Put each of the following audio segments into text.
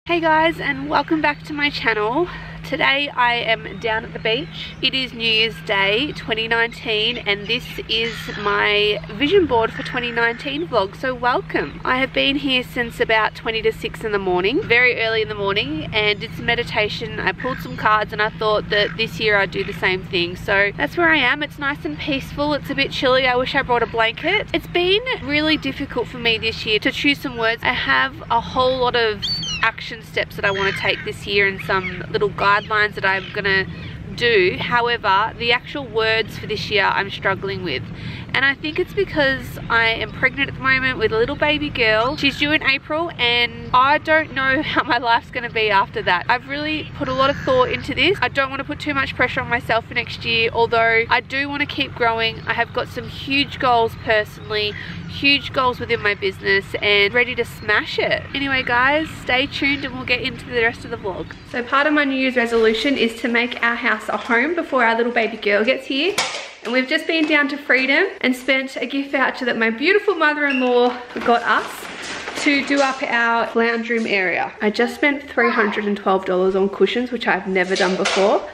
Hey guys, and welcome back to my channel. Today I am down at the beach. It is New Year's Day 2019 and this is my vision board for 2019 vlog, so welcome. I have been here since about 20 to 6 in the morning, very early in the morning, and did some meditation. I pulled some cards and I thought that this year I'd do the same thing. So that's where I am. It's nice and peaceful. It's a bit chilly. I wish I brought a blanket. It's been really difficult for me this year to choose some words. I have a whole lot of action steps that I want to take this year and some little guidelines that I'm gonna do. However, the actual words for this year I'm struggling with, and I think it's because I am pregnant at the moment with a little baby girl. She's due in April and I don't know how my life's gonna be after that. I've really put a lot of thought into this. I don't want to put too much pressure on myself for next year, although I do want to keep growing. I have got some huge goals personally, huge goals within my business, and ready to smash it. Anyway guys, stay tuned and we'll get into the rest of the vlog. So part of my New Year's resolution is to make our house a home before our little baby girl gets here. And we've just been down to Freedom and spent a gift voucher that my beautiful mother-in-law got us to do up our lounge room area. I just spent $312 on cushions, which I've never done before,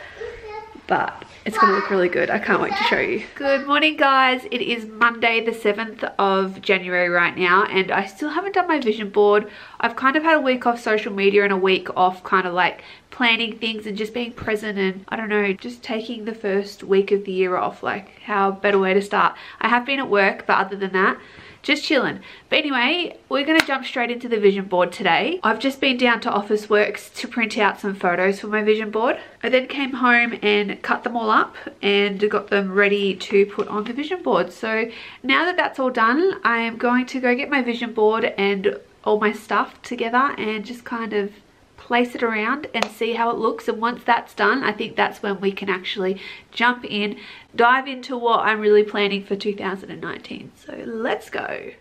but it's gonna look really good. I can't wait to show you. Good morning guys. It is Monday the 7th of January right now and I still haven't done my vision board. I've kind of had a week off social media and a week off kind of like planning things and just being present, and I don't know, just taking the first week of the year off. Like, how better way to start? I have been at work, but other than that, just chilling. But anyway, we're gonna jump straight into the vision board today. I've just been down to Officeworks to print out some photos for my vision board. I then came home and cut them all up and got them ready to put on the vision board. So now that that's all done, I am going to go get my vision board and all my stuff together and just kind of place it around and see how it looks. And once that's done, I think that's when we can actually jump in, dive into what I'm really planning for 2019. So let's go.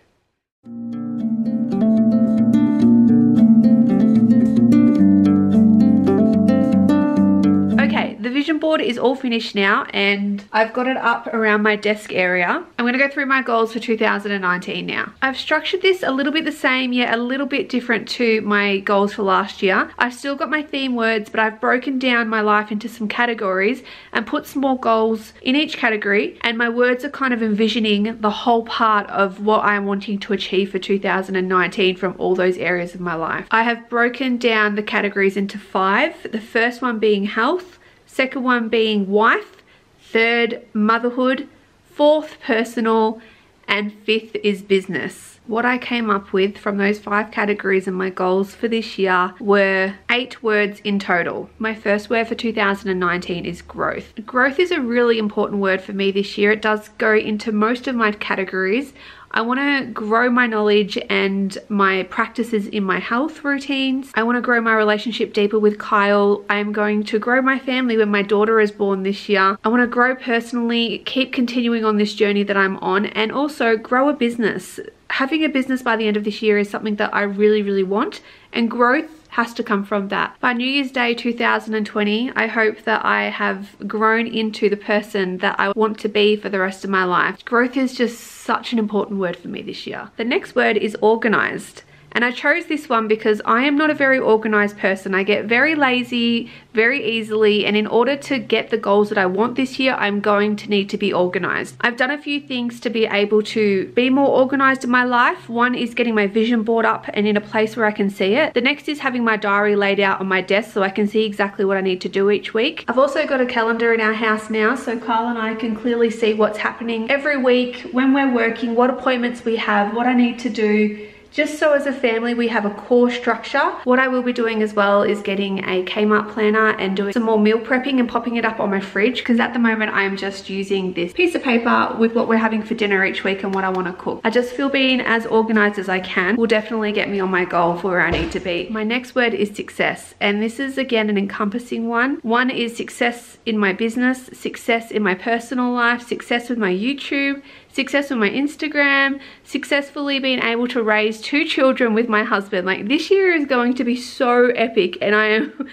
Okay, the vision board is all finished now and I've got it up around my desk area. I'm gonna go through my goals for 2019 now. I've structured this a little bit the same, yet a little bit different to my goals for last year. I've still got my theme words, but I've broken down my life into some categories and put some more goals in each category, and my words are kind of envisioning the whole part of what I'm wanting to achieve for 2019 from all those areas of my life. I have broken down the categories into 5. The first one being health, second one being wife, third motherhood, fourth personal, and fifth is business. What I came up with from those 5 categories and my goals for this year were 8 words in total. My first word for 2019 is growth. Growth is a really important word for me this year. It does go into most of my categories. I want to grow my knowledge and my practices in my health routines. I want to grow my relationship deeper with Kyle. I'm going to grow my family when my daughter is born this year. I want to grow personally, keep continuing on this journey that I'm on, and also grow a business. Having a business by the end of this year is something that I really, really want, and growth has to come from that. By New Year's Day 2020, I hope that I have grown into the person that I want to be for the rest of my life. Growth is just such an important word for me this year. The next word is organized. And I chose this one because I am not a very organized person. I get very lazy very easily, and in order to get the goals that I want this year, I'm going to need to be organized. I've done a few things to be able to be more organized in my life. One is getting my vision board up and in a place where I can see it. The next is having my diary laid out on my desk so I can see exactly what I need to do each week. I've also got a calendar in our house now, so Kyle and I can clearly see what's happening every week, when we're working, what appointments we have, what I need to do. Just so as a family we have a core structure. What I will be doing as well is getting a Kmart planner and doing some more meal prepping and popping it up on my fridge, because at the moment I'm just using this piece of paper with what we're having for dinner each week and what I want to cook. I just feel being as organized as I can will definitely get me on my goal for where I need to be. My next word is success, and this is again an encompassing one. One is success in my business, success in my personal life, success with my YouTube, success with my Instagram, successfully being able to raise 2 children with my husband. Like, this year is going to be so epic, and I am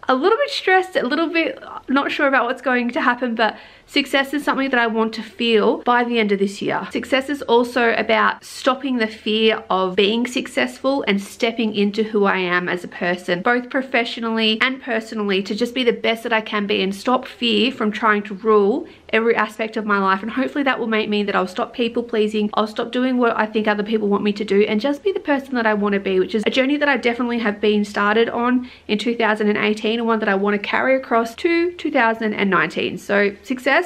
a little bit stressed, a little bit not sure about what's going to happen, but Success is something that I want to feel by the end of this year. Success is also about stopping the fear of being successful and stepping into who I am as a person, both professionally and personally, to just be the best that I can be and stop fear from trying to rule every aspect of my life. And hopefully that will mean that I'll stop people pleasing, I'll stop doing what I think other people want me to do, and just be the person that I want to be, which is a journey that I definitely have been started on in 2018 and one that I want to carry across to 2019. So success,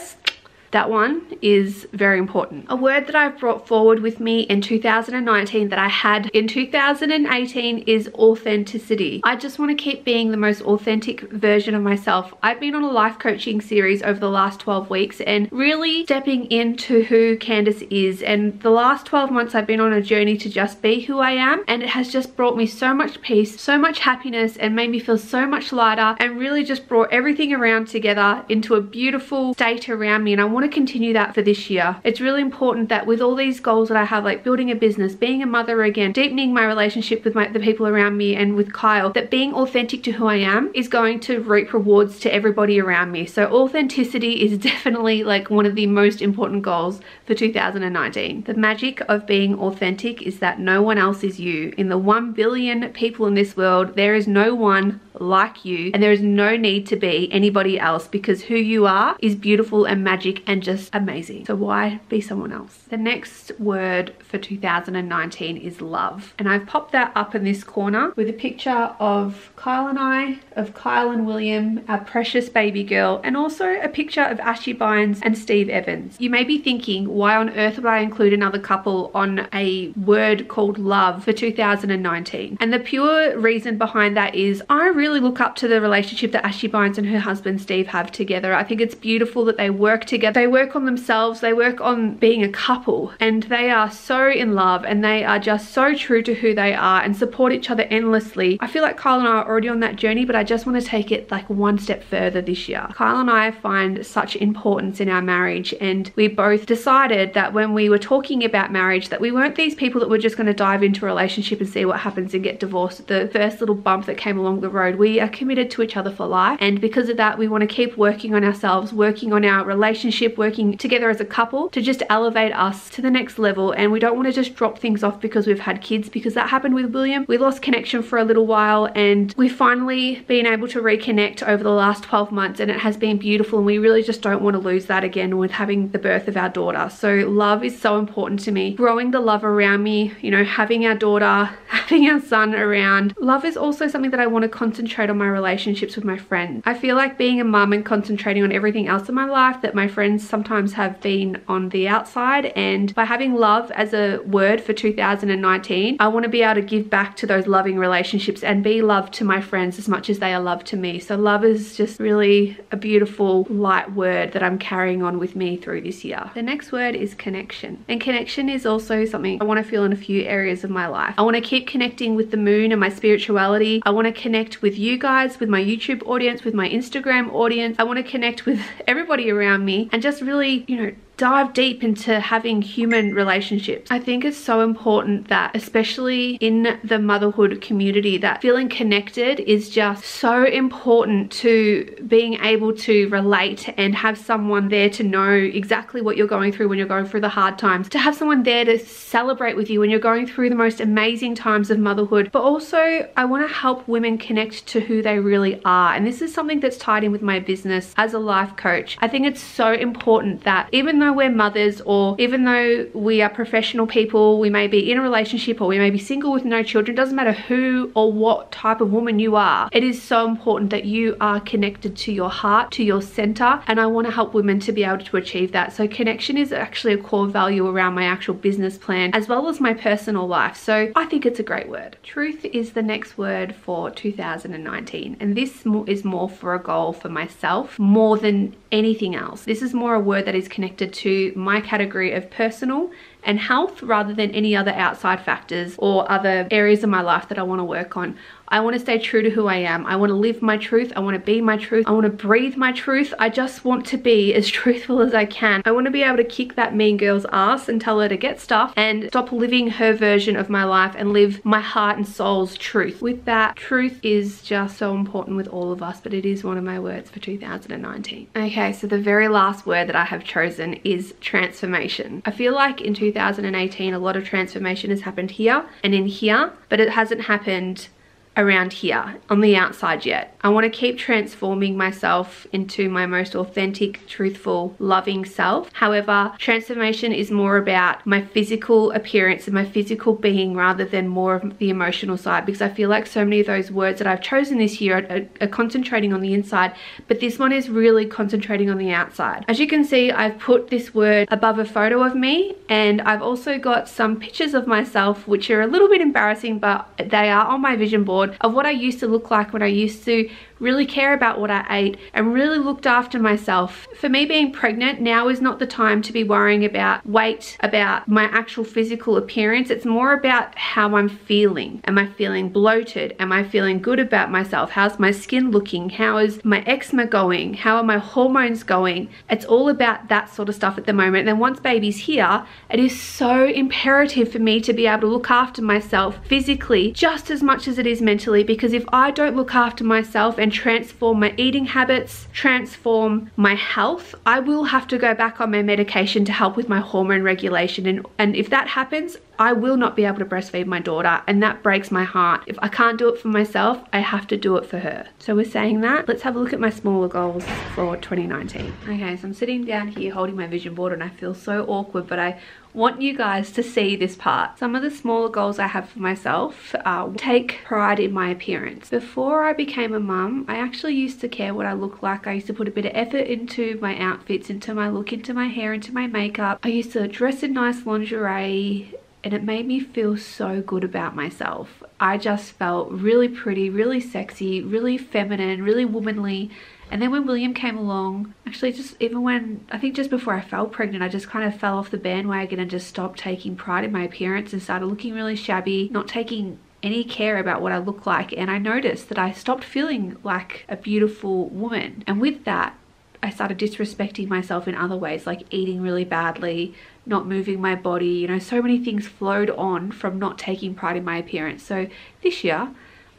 that one is very important. A word that I've brought forward with me in 2019 that I had in 2018 is authenticity. I just want to keep being the most authentic version of myself. I've been on a life coaching series over the last 12 weeks and really stepping into who Candice is. And the last 12 months I've been on a journey to just be who I am. And it has just brought me so much peace, so much happiness, and made me feel so much lighter, and really just brought everything around together into a beautiful state around me. And I want to continue that for this year. It's really important that with all these goals that I have, like building a business, being a mother again, deepening my relationship with the people around me and with Kyle, that being authentic to who I am is going to reap rewards to everybody around me. So authenticity is definitely like one of the most important goals for 2019. The magic of being authentic is that no one else is you. In the 1 billion people in this world, there is no one like you, and there is no need to be anybody else, because who you are is beautiful and magic and just amazing. So why be someone else? The next word for 2019 is love, and I've popped that up in this corner with a picture of Kyle and I, of Kyle and William, our precious baby girl, and also a picture of Ashley Bynes and Steve Evans. You may be thinking, why on earth would I include another couple on a word called love for 2019? And the pure reason behind that is I really look up to the relationship that Ashley Bynes and her husband Steve have together. I think it's beautiful that they work together. They work on themselves, they work on being a couple, and they are so in love, and they are just so true to who they are and support each other endlessly. I feel like Kyle and I are already on that journey, but I just want to take it like one step further this year. Kyle and I find such importance in our marriage, and we both decided that when we were talking about marriage that we weren't these people that were just going to dive into a relationship and see what happens and get divorced at the first little bump that came along the road. We are committed to each other for life, and because of that we want to keep working on ourselves, working on our relationship, working together as a couple to just elevate us to the next level. And we don't want to just drop things off because we've had kids, because that happened with William. We lost connection for a little while, and we've finally been able to reconnect over the last 12 months, and it has been beautiful, and we really just don't want to lose that again with having the birth of our daughter. So love is so important to me. Growing the love around me, you know, having our daughter, having our son around. Love is also something that I want to concentrate on my relationships with my friends. I feel like being a mum and concentrating on everything else in my life, that my friends sometimes have been on the outside, and by having love as a word for 2019, I want to be able to give back to those loving relationships and be love to my friends as much as they are love to me. So love is just really a beautiful light word that I'm carrying on with me through this year. The next word is connection, and connection is also something I want to feel in a few areas of my life. I want to keep connecting with the moon and my spirituality. I want to connect with you guys, with my YouTube audience, with my Instagram audience. I want to connect with everybody around me and just really, you know, dive deep into having human relationships. I think it's so important that, especially in the motherhood community, that feeling connected is just so important to being able to relate and have someone there to know exactly what you're going through when you're going through the hard times, to have someone there to celebrate with you when you're going through the most amazing times of motherhood. But also I want to help women connect to who they really are, and this is something that's tied in with my business as a life coach. I think it's so important that even though we're mothers, or even though we are professional people, we may be in a relationship or we may be single with no children, doesn't matter who or what type of woman you are, it is so important that you are connected to your heart, to your center, and I want to help women to be able to achieve that. So connection is actually a core value around my actual business plan as well as my personal life. So I think it's a great word. Truth is the next word for 2019, and this is more for a goal for myself more than anything else. This is more a word that is connected to my category of personal and health rather than any other outside factors or other areas of my life that I want to work on. I want to stay true to who I am. I want to live my truth. I want to be my truth. I want to breathe my truth. I just want to be as truthful as I can. I want to be able to kick that mean girl's ass and tell her to get stuff and stop living her version of my life and live my heart and soul's truth. With that, truth is just so important with all of us, but it is one of my words for 2019. Okay, so the very last word that I have chosen is transformation. I feel like in 2018, a lot of transformation has happened here and in here, but it hasn't happened around here on the outside yet. I want to keep transforming myself into my most authentic, truthful, loving self. However, transformation is more about my physical appearance and my physical being rather than more of the emotional side, because I feel like so many of those words that I've chosen this year are concentrating on the inside, but this one is really concentrating on the outside. As you can see, I've put this word above a photo of me, and I've also got some pictures of myself which are a little bit embarrassing, but they are on my vision board of what I used to look like when I used to really care about what I ate and really looked after myself. For me, being pregnant, now is not the time to be worrying about weight, about my actual physical appearance. It's more about how I'm feeling. Am I feeling bloated? Am I feeling good about myself? How's my skin looking? How is my eczema going? How are my hormones going? It's all about that sort of stuff at the moment. And then once baby's here, it is so imperative for me to be able to look after myself physically just as much as it is mentally, because if I don't look after myself and transform my eating habits, transform my health, I will have to go back on my medication to help with my hormone regulation. And if that happens, I will not be able to breastfeed my daughter, and that breaks my heart. If I can't do it for myself, I have to do it for her. So we're saying that. Let's have a look at my smaller goals for 2019. Okay, so I'm sitting down here holding my vision board and I feel so awkward, but I want you guys to see this part. Some of the smaller goals I have for myself are take pride in my appearance. Before I became a mum, I actually used to care what I looked like. I used to put a bit of effort into my outfits, into my look, into my hair, into my makeup. I used to dress in nice lingerie, and it made me feel so good about myself. I just felt really pretty, really sexy, really feminine, really womanly. And then when William came along, actually just even when, I think just before I fell pregnant, I just kind of fell off the bandwagon and just stopped taking pride in my appearance and started looking really shabby, not taking any care about what I look like. And I noticed that I stopped feeling like a beautiful woman. And with that, I started disrespecting myself in other ways, like eating really badly, not moving my body, you know, so many things flowed on from not taking pride in my appearance. So this year,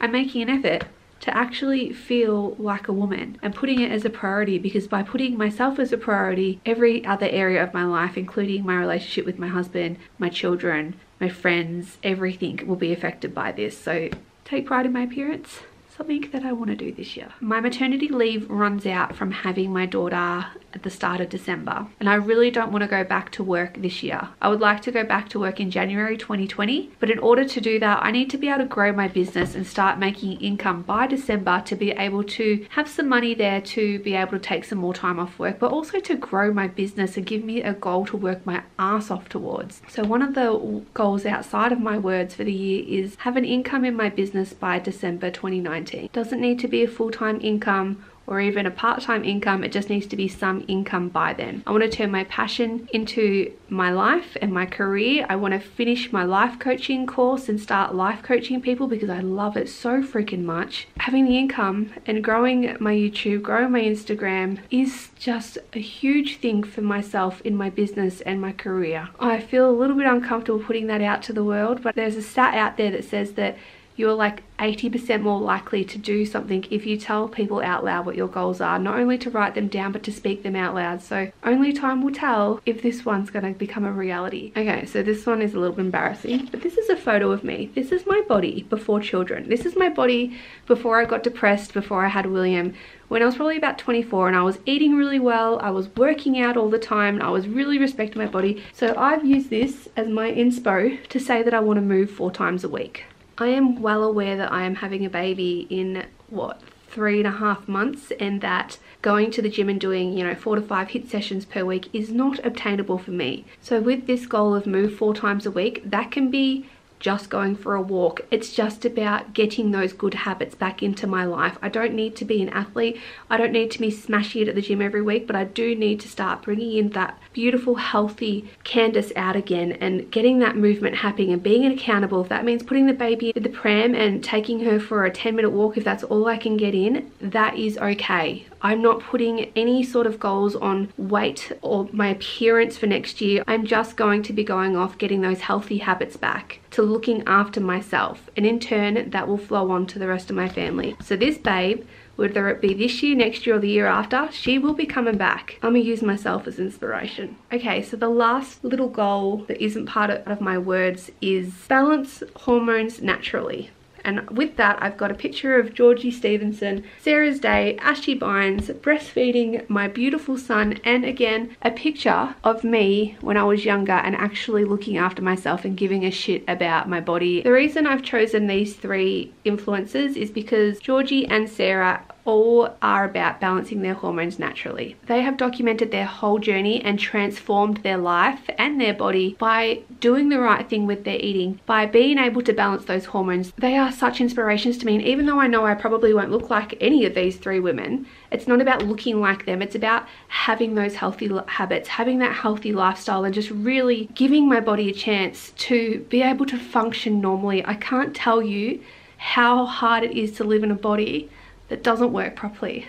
I'm making an effort to actually feel like a woman and putting it as a priority, because by putting myself as a priority, every other area of my life, including my relationship with my husband, my children, my friends, everything will be affected by this. So take pride in my appearance. Something that I want to do this year. My maternity leave runs out from having my daughter at the start of December, and I really don't want to go back to work this year. I would like to go back to work in January 2020, but in order to do that, I need to be able to grow my business and start making income by December to be able to have some money there to be able to take some more time off work, but also to grow my business and give me a goal to work my ass off towards. So one of the goals outside of my words for the year is have an income in my business by December 2019. Doesn't need to be a full-time income or even a part-time income. It just needs to be some income by then. I want to turn my passion into my life and my career. I want to finish my life coaching course and start life coaching people because I love it so freaking much. Having the income and growing my YouTube, growing my Instagram is just a huge thing for myself in my business and my career. I feel a little bit uncomfortable putting that out to the world, but there's a stat out there that says that you're like 80% more likely to do something if you tell people out loud what your goals are, not only to write them down, but to speak them out loud. So only time will tell if this one's gonna become a reality. Okay, so this one is a little bit embarrassing, but this is a photo of me. This is my body before children. This is my body before I got depressed, before I had William, when I was probably about 24, and I was eating really well, I was working out all the time, and I was really respecting my body. So I've used this as my inspo to say that I wanna move 4 times a week. I am well aware that I am having a baby in, what, 3.5 months, and that going to the gym and doing, 4 to 5 HIIT sessions per week is not obtainable for me. So with this goal of move 4 times a week, that can be just going for a walk. It's just about getting those good habits back into my life. I don't need to be an athlete. I don't need to be smashing it at the gym every week, but I do need to start bringing in that beautiful, healthy Candice out again and getting that movement happening and being accountable. If that means putting the baby in the pram and taking her for a 10-minute walk, if that's all I can get in, that is okay. I'm not putting any sort of goals on weight or my appearance for next year. I'm just going to be going off getting those healthy habits back, to looking after myself, and in turn that will flow on to the rest of my family. So this babe, whether it be this year, next year, or the year after, she will be coming back. I'm gonna use myself as inspiration. Okay, so the last little goal that isn't part of my words is balance hormones naturally. And with that, I've got a picture of Georgie Stevenson, Sarah's Day, Ashley Bynes, breastfeeding my beautiful son, and again, a picture of me when I was younger and actually looking after myself and giving a shit about my body. The reason I've chosen these three influencers is because Georgie and Sarah all are about balancing their hormones naturally. They have documented their whole journey and transformed their life and their body by doing the right thing with their eating, by being able to balance those hormones. They are such inspirations to me, and even though I know I probably won't look like any of these three women, it's not about looking like them. It's about having those healthy habits, having that healthy lifestyle, and just really giving my body a chance to be able to function normally. I can't tell you how hard it is to live in a body that doesn't work properly.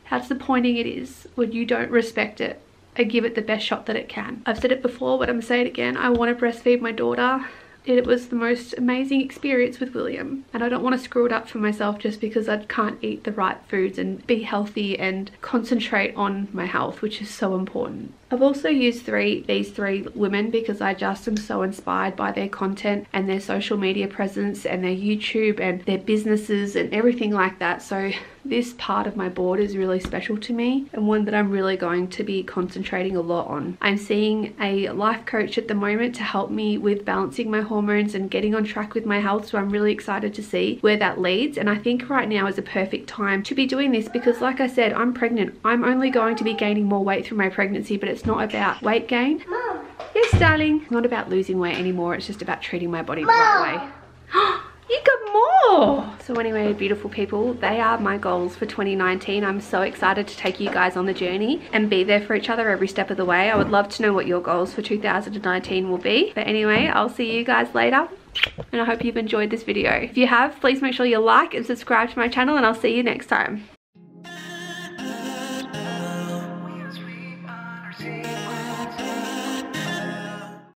How disappointing it is when you don't respect it and give it the best shot that it can. I've said it before, but I'm gonna say it again. I want to breastfeed my daughter. It was the most amazing experience with William, and I don't want to screw it up for myself just because I can't eat the right foods and be healthy and concentrate on my health, which is so important. I've also used these three women because I just am so inspired by their content and their social media presence and their YouTube and their businesses and everything like that. So this part of my board is really special to me, and one that I'm really going to be concentrating a lot on. I'm seeing a life coach at the moment to help me with balancing my hormones and getting on track with my health, so I'm really excited to see where that leads. And I think right now is a perfect time to be doing this because, like I said, I'm pregnant. I'm only going to be gaining more weight through my pregnancy, but it's not about weight gain. Mom. Yes, darling. It's not about losing weight anymore. It's just about treating my body the right way. You got more! So anyway, beautiful people, they are my goals for 2019. I'm so excited to take you guys on the journey and be there for each other every step of the way. I would love to know what your goals for 2019 will be. But anyway, I'll see you guys later, and I hope you've enjoyed this video. If you have, please make sure you like and subscribe to my channel, and I'll see you next time.